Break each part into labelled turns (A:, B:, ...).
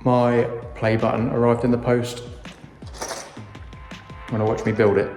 A: My play button arrived in the post. Wanna watch me build it?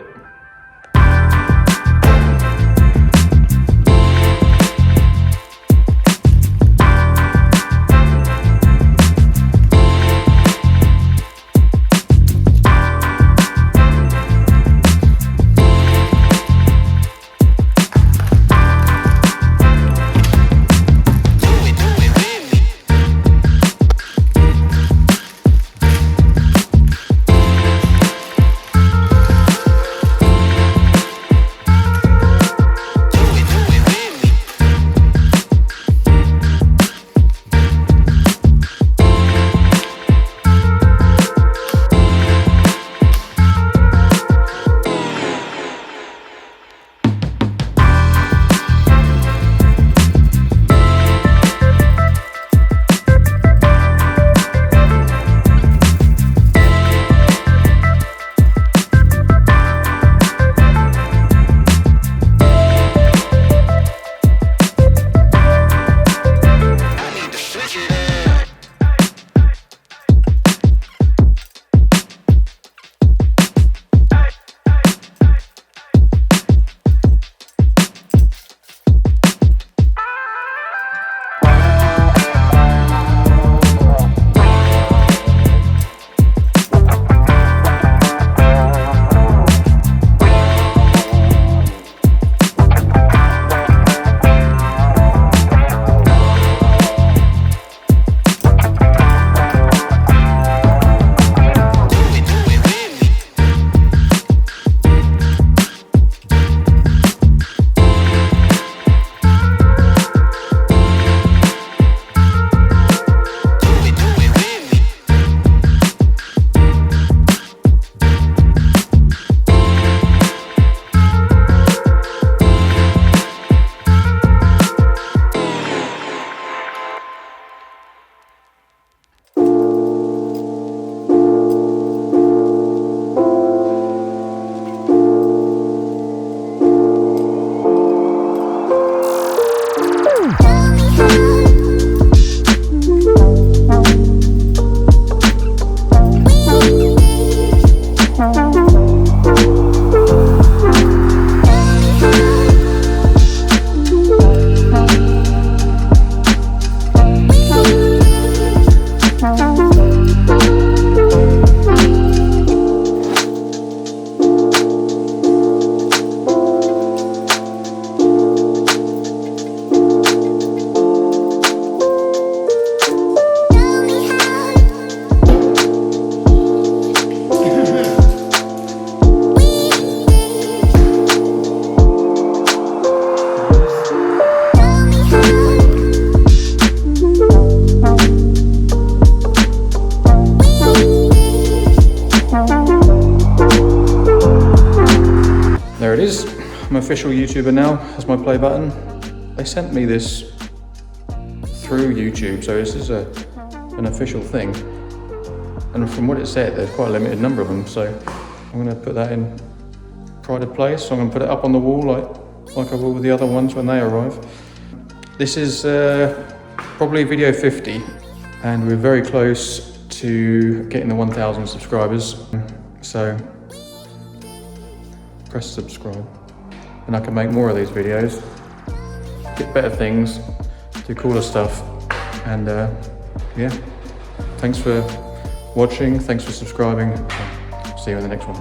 A: There it is. I'm an official YouTuber now. That's my play button. They sent me this through YouTube, so this is an official thing. And from what it said, there's quite a limited number of them, so I'm gonna put that in pride of place. So I'm gonna put it up on the wall like I will with the other ones when they arrive. This is probably video 50, and we're very close to getting the 1,000 subscribers. So press subscribe, and I can make more of these videos, get better things, do cooler stuff, and yeah, thanks for watching, thanks for subscribing. See you in the next one.